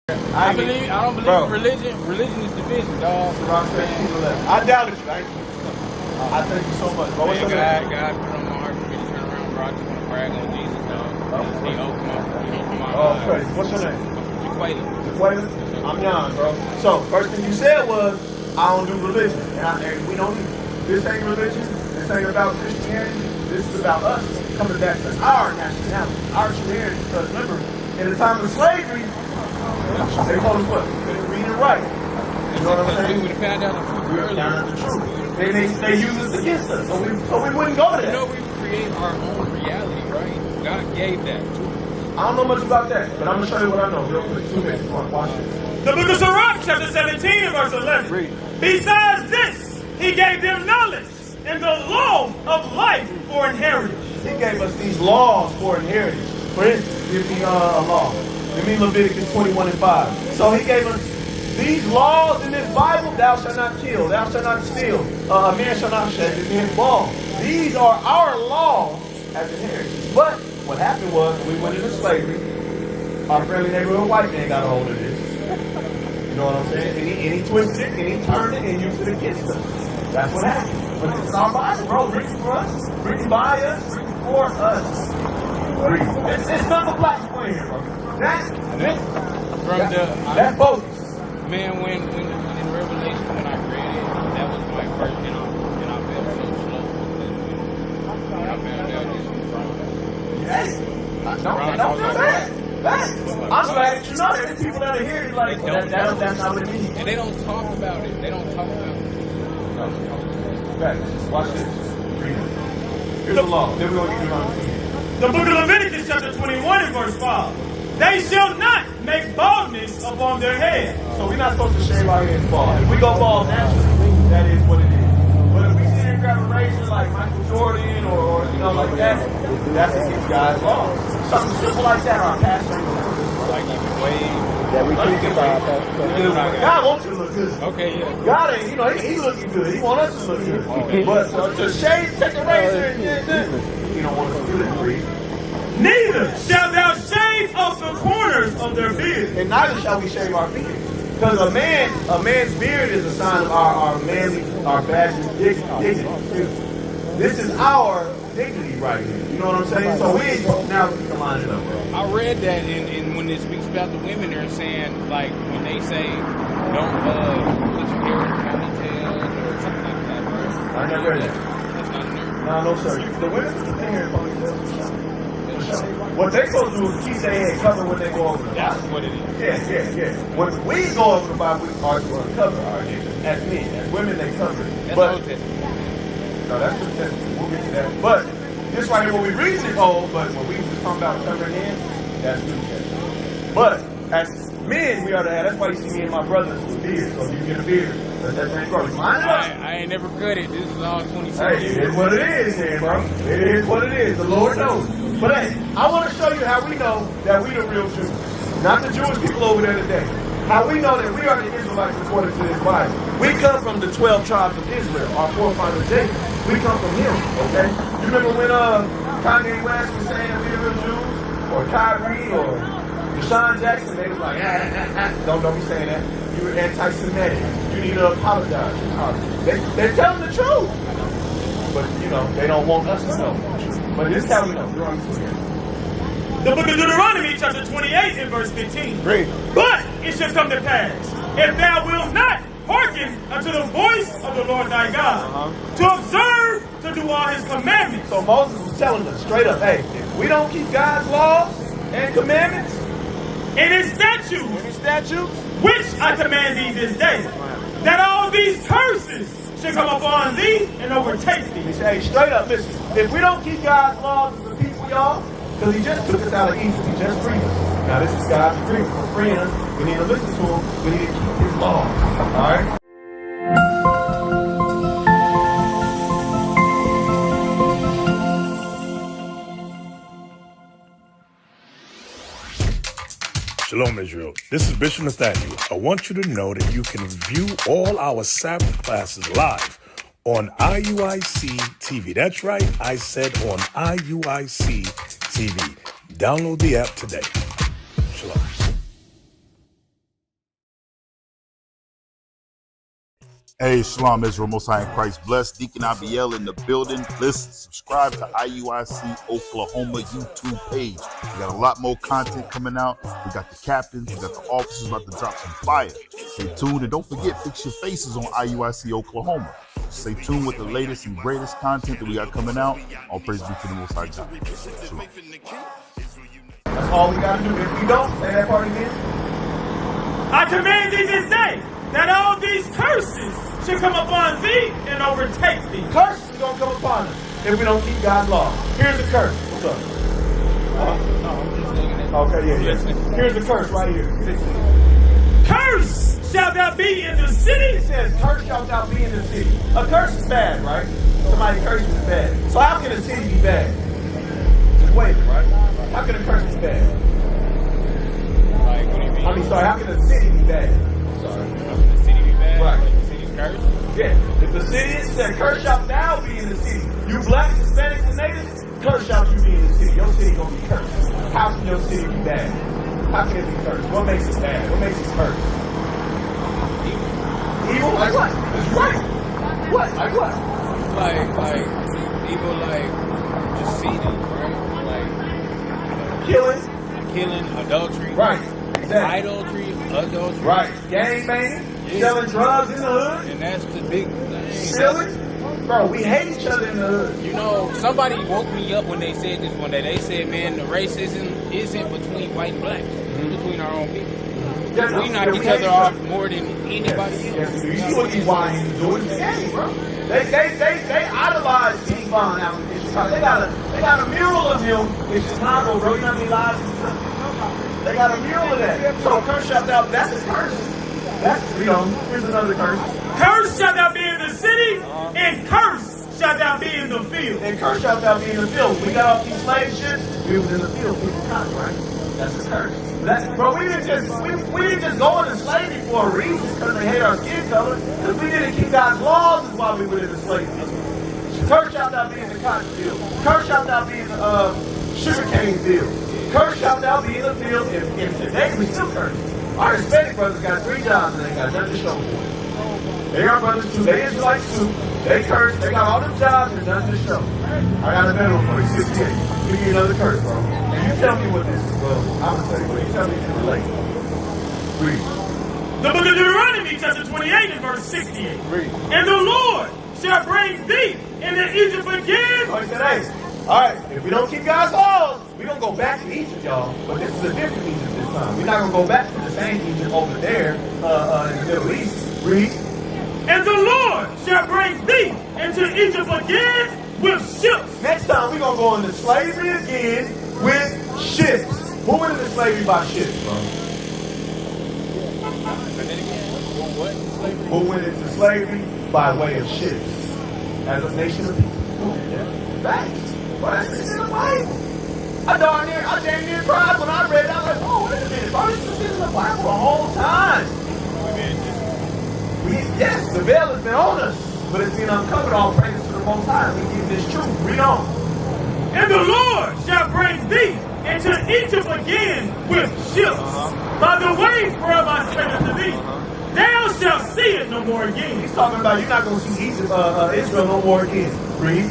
I don't believe religion. Religion is division, dog. I doubted you. I thank you so much, bro. What's your name? God put on my heart for me to turn around, bro. I just want to brag on Jesus, dog. He opened my Oh, crazy. What's your name? Jaquaylin. I'm Jan, bro. So, first thing you said was, I don't do religion. And we don't do. This ain't religion. This ain't about Christianity. This is about us coming back to our nationality, our humanity. Because remember, in the time of slavery, they told us what? Couldn't read and write. You know what I'm saying? We would have found out the truth. We would have found out the truth. They use us against us, so we wouldn't go to that. You know, we create our own reality, right? God gave that to us. I don't know much about that, but I'm going to show you what I know real quick. 2 minutes. Watch this. The book of Sirach, chapter 17 and verse 11. Read. Besides this, he gave them knowledge and the law of life for inheritance. He gave us these laws for inheritance. For instance, give me a law. Give me Leviticus 21 and 5. So he gave us these laws in this Bible. Thou shalt not kill. Thou shalt not steal. A man shall not shed his man's ball. These are our laws as inheritance. But what happened was, when we went into slavery, our friendly neighborhood white man got a hold of this. You know what I'm saying? And he twisted it, and he turned it, and used it against us. That's what happened. But this is our Bible, bro. Written for us, written by us, written for us. It's not the black people in here, bro. That's bogus. Man, when in Revelation, when I read it, that was my first, and I felt so slow. When I found out this was wrong. Yes. Don't feel bad. I'm glad that you know that. People that are here, like, that's not what it means. And they don't talk about it. They don't talk about it. Facts. Watch this. Read it. Here's the law. Then we're going to get you on The book of Leviticus, chapter 21 and verse 5. They shall not make baldness upon their head. So we're not supposed to shave our heads bald. If we go bald naturally, that is what it is. But if we sit here and grab a razor like Michael Jordan or like that, that's against God's laws. Something simple like that, our pastor. Like even wave. Yeah, we keep God wants you to look good. Okay, yeah. God ain't, he's looking good. He wants us to look good. But to shave, take a razor and he don't want us to do that. Read. Neither shalt thou shave off the corners of their beard. And neither shall we shave our beard. Because a man's beard is a sign of our manly, our badge of dignity. This is our dignity right here. You know what I'm saying? So now we can line it up, bro. I read that in when it speaks about the women, they're saying, like, when they say, don't put your hair in ponytails or something like that, bro. I never read that. That's not in there. No, sir. The women put their hair in ponytails. What they supposed to do is keep their head covered when they go over the Bible. That's what it is. Yeah. When we go over the Bible, we are to cover our head. As men, as women, they cover it. That's but Old Testament. no, that's New Testament. We'll get to that. But this right here, when we read it old, but when we was talking about covering hands, that's New Testament. But as men, we are to have. That's why you see me and my brothers with beards. So if you get a beard, let that thing grow. Line it up. I ain't never cut it. This is all 26 Hey, years. it is what it is, man, bro. It is what it is. The Lord knows. But hey, I want to show you how we know that we the real Jews. Not the Jewish people over there today. How we know that we are the Israelites according to this Bible. We come from the 12 tribes of Israel. Our forefather Jacob. We come from him, okay? You remember when Kanye West was saying that we the real Jews? Or Kyrie or Deshaun Jackson, they was like, don't be saying that. You're anti-Semitic. You need to apologize. They're telling the truth. But, they don't want us to know. But this is how we know. The book of Deuteronomy, chapter 28 and verse 15. Read. But it shall come to pass, if thou wilt not hearken unto the voice of the Lord thy God, to observe to do all his commandments. So Moses was telling us straight up, hey, if we don't keep God's laws and commandments, and his statutes, which I command thee this day, that all these curses shall come upon thee and overtake thee. He said, hey, straight up, listen, if we don't keep God's laws as the people, y'all, because he just took us out of Egypt, he just freed us. Now this is God's agreement for freeing us. We need to listen to him. We need to keep his laws. All right? Shalom, Israel. This is Bishop Nathaniel. I want you to know that you can view all our Sabbath classes live on IUIC TV. That's right, I said on IUIC TV. Download the app today. Shalom. Hey, Shalom Israel, Most High in Christ blessed. Deacon Abiel in the building. Listen, subscribe to IUIC Oklahoma YouTube page. We got a lot more content coming out. We got the captains, we got the officers about to drop some fire. Stay tuned and don't forget, fix your faces on IUIC Oklahoma. Stay tuned with the latest and greatest content that we got coming out. All praise be to the Most High God. Shalom. That's all we got to do. If we don't, say that part again. I command thee this day that all these curses should come upon thee and overtake thee. Curses are going to come upon us if we don't keep God's law. Here's the curse. What's up? Okay, yeah. Here's the curse right here. Curse shall thou be in the city. It says, curse shalt thou be in the city. A curse is bad, right? Somebody curses is bad. So how can a city be bad? Just wait, right? How can a curse be bad? Like, what do you mean? I mean, sorry, how can a city be bad? Sorry. How can the city be bad? Right. Like, the city's cursed? Yeah. If the city is said, curse shalt thou be in the city. You blacks, Hispanics, and natives, curse shalt you be in the city. Your city gonna be cursed. How can your city be bad? How can it be cursed? What makes it bad? What makes it cursed? Evil? Like what? It's right. What? Like what? Like, evil, like, just seething, right? Killing. Killing, adultery. Right. Exactly. Adultery, adultery. Right. Gang banging. Selling drugs in the hood. And that's the big thing. Stealing. Bro, we hate each other in the hood. You know, somebody woke me up when they said this one day. They said, man, the racism isn't between white and black. It's between our own people. Yeah, We knock each other off more than anybody else. Yes, you see what these YNs do. It's the game, bro. They idolize Devon out in Chicago. They got a mural of him in Chicago, bro. You know how many lives he took? They got a mural of that. So curse shalt thou, that's a curse. That's, here's another curse. Curse shall thou be in the city, and curse shall thou be in the field. And curse shalt thou be in the field. We got off these slave ships, we was in the field, people cotton, right? That's a curse. Bro, we didn't just go into slavery for a reason because they hate our skin color. Because we didn't keep God's laws is why we went into slavery. Curse shalt thou be in the cotton field. Curse shalt thou be in the sugarcane field. Curse shalt thou be in the field. And today we still curse. Our Hispanic brothers got 3 jobs and they got nothing to show for it. They are brothers too. They Israelites too. They curse. They got all them jobs and nothing to show. I got a medal for you. 68. Give me another curse, bro. And you tell me what this is, bro. I'm gonna tell you what. You tell me if you relate. Read. The book of Deuteronomy, chapter 28 and verse 68. Read. And the Lord shall bring thee into Egypt again. So he said, hey, all right, if we don't keep God's laws, we're going to go back to Egypt, y'all. But this is a different Egypt this time. We're not going to go back to the same Egypt over there in the Middle East. Read. And the Lord shall bring thee into Egypt again with ships. Next time, we're going to go into slavery again with ships. Who went into slavery by ships, bro? Who went into slavery by way of ships? As a nation of people. Facts. Well, that's in the Bible. I damn near cried when I read it. I was like, whoa, wait a minute, bro. This has been in the Bible the whole time. Yes, the veil has been on us, but it's been uncovered. All praise to the Most High. We give this truth. Read on. And the Lord shall bring thee into Egypt again with ships. By the way whereof I said unto thee, thou shalt see it no more again. He's talking about you're not going to see Israel no more again. Read.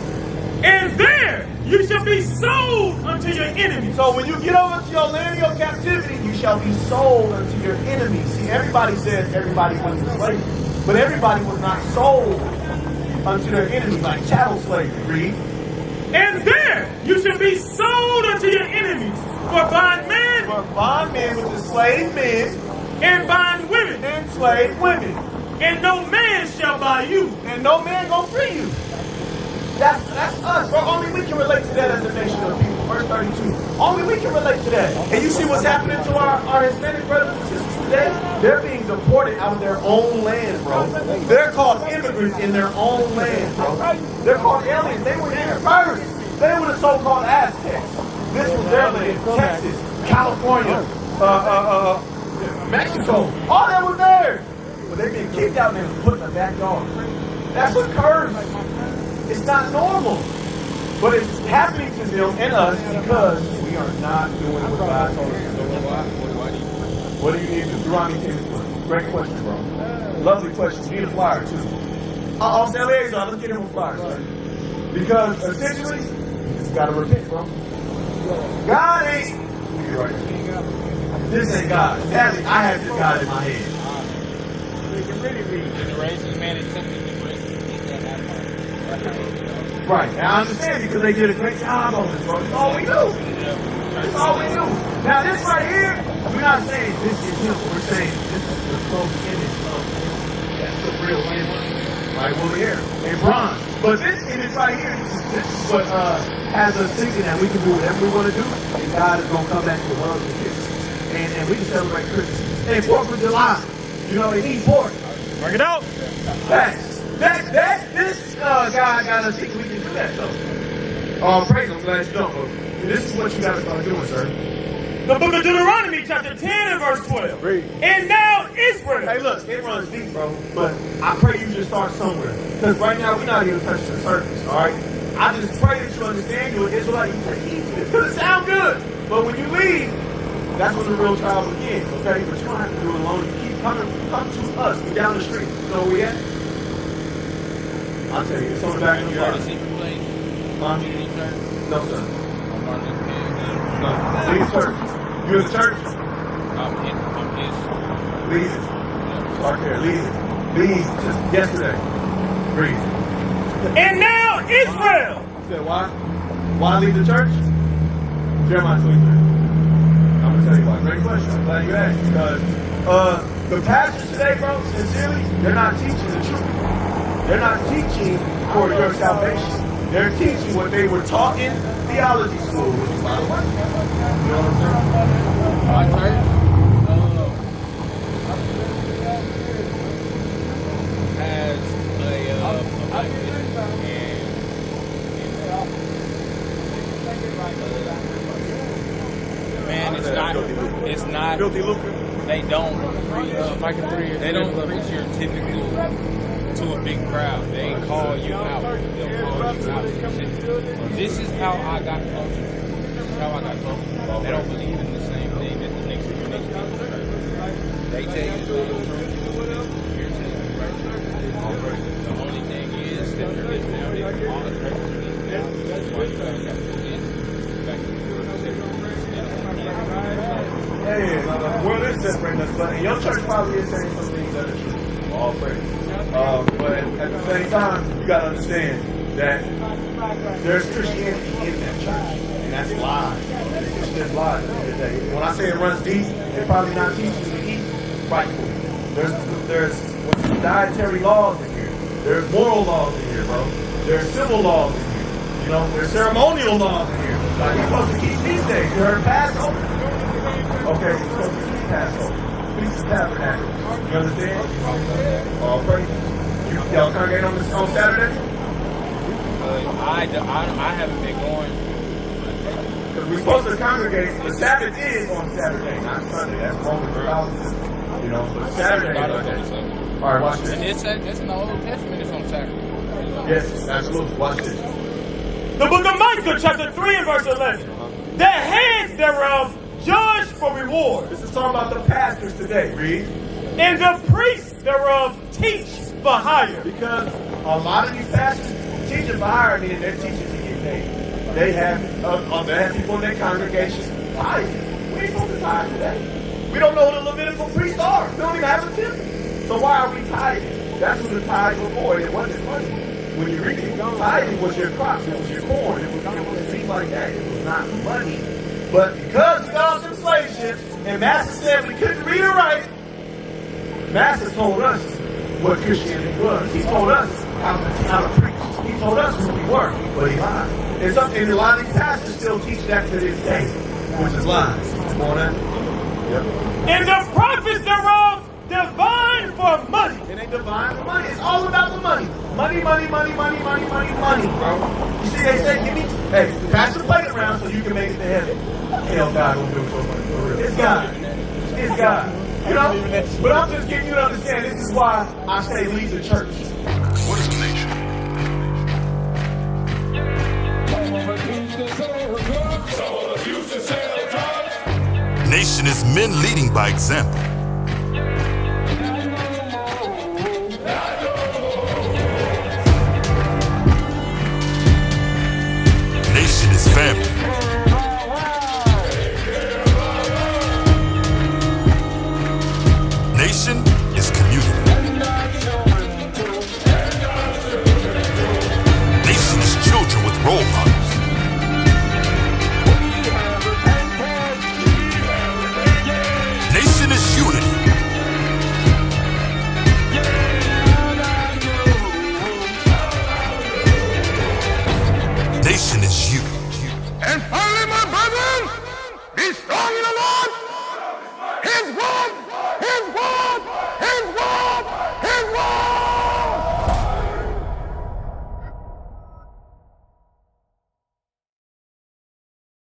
And there you shall be sold unto your enemies. So when you get over to your land of your captivity, you shall be sold unto your enemies. See, everybody said everybody went into slavery, but everybody was not sold unto their enemies, like chattel slavery. Read. And there you shall be sold unto your enemies for bondmen. For bondmen, which is slave men. And bondwomen. And slave women. And no man shall buy you. And no man gonna free you. That's us, bro. Only we can relate to that as a nation of people. Verse 32. Only we can relate to that. And you see what's happening to our Hispanic brothers and sisters today? They're being deported out of their own land, bro. They're called immigrants in their own land, bro. They're called aliens. They were there first. They were the so-called Aztecs. This was their land. Texas, California, Mexico. All that was theirs. But they've been kicked out and they was put in the backyard. That's a curse. It's not normal. But it's happening to them and us because we are not doing what God told us to do. What do you need to do? Deuteronomy 10:20. Great question, bro. Lovely question. You need a flyer too. I'll say liaison. Let's get him a flyer, sir. Because essentially, you just gotta repent, bro. God ain't. You're right. This ain't God. Sadly, I have this God in my head. Generations, man, it took me generations to get that part. Right. And I understand because they did a great job on this, bro. It's all we do. It's all we do. Now, this right here, we're not saying this is him. We're saying this is the close image of him. That's the real image. Right over here. In bronze. But this image right here, this is what has us thinking that we can do whatever we want to do, and God is going to come back to the world and kiss us. And we can celebrate Christmas. And 4th of July. You know, they eat pork. Work it out. Facts. This guy got us thinking we can do that, though. Praise him. Glad you don't, bro. This is what you got to start doing, sir. The book of Deuteronomy, chapter 10 and verse 12. Read. And now Israel. Hey, look, it runs deep, bro. But I pray you just start somewhere. Because right now, we're not even touching the surface, all right? I just pray that you understand you're an Israelite. You take heed to this. Because it sounds good. But when you leave, that's when the real trial begins, okay? But you don't have to do it alone. You keep coming, come to us. We're down the street. You know where we at? I'll tell you. It's on the back of the You car. heard of secret place? Huh? Community church? No, sir. I'm Martin Luther King. No. Lead the church. You in the church? I'm his. Lead it. Start there. Lead it. Lead just yesterday. Read. And now Israel. You said why? Why leave the church? Jeremiah 23. I'm going to tell you why. Great question. I'm glad you asked. Because the pastors today, bro, sincerely, they're not teaching the truth. They're not teaching for your salvation. They're teaching what they were taught in theology school, which is by the way. You know what I'm saying? My church? Has man, it's not. Filthy lucre. They don't preach. They don't preach your typical to a big crowd. They ain't call you out. They'll call you out. This is how I got close. This is how I got close. They don't believe in the same thing that the next people. They tell you the truth. You're telling you right. The only thing is that you're living out all the churches now. That's why you guys got to get back to the Yeah, the world is separating us, but your church probably is saying some things that are true. All praise. But at the same time, you got to understand that there's Christianity in that church, and that's lies. It's just lies at the end of the day. When I say it runs deep, they're probably not teaching you to eat rightfully. There's dietary laws in here. There's moral laws in here, bro. There's civil laws in here. You know, there's ceremonial laws in here. Like, you're supposed to keep feast days. You heard Passover? Okay, you're supposed to keep Passover. Feast of Tabernacles. You understand? All praise. Y'all congregate on Saturday? I haven't been going. Because we're supposed to congregate. The Sabbath is on Saturday, not Sunday. That's Roman Catholicism. You know, but Saturday is okay. All right, watch this. It's in the Old Testament. It's on Saturday. Yes, absolutely. Watch this. The book of Micah, chapter 3 and verse 11. The heads thereof judge for reward. This is talking about the pastors today. Read. And the priests thereof teach for hire. Because a lot of these pastors teaching for hire, meaning they're teaching to get paid. They have people in their congregation tithing. We ain't supposed to tithe today. We don't know who the Levitical priests are. We don't even have a temple. So why are we tithing? That's what the tithe was for. It wasn't money. When you read it, tithing was your crops. It was your corn. It was things like that. It was not money. But because we got off them slave ships, and Master said we couldn't read or write, Master told us what Christianity was. He told us how to preach. He told us who we were, but he lied. And a lot of these pastors still teach that to this day, which is lies. Come on now. Yep. And the prophets thereof divine for money. It ain't divine for money. It's all about the money. Money, money, money, money, money, money, money, bro. You see, they say, hey, pass the plate around so you can make it to heaven. Hell, God don't do it so much for real. It's God. It's God. You know? But I'm just getting you to understand, this is why I say leave the church. What is the nation? Nation is men leading by example. Nation is family. Nation is community. Nation is children with role models. Nation is unity. Nation is you. And finally, my brethren, be strong in the Lord.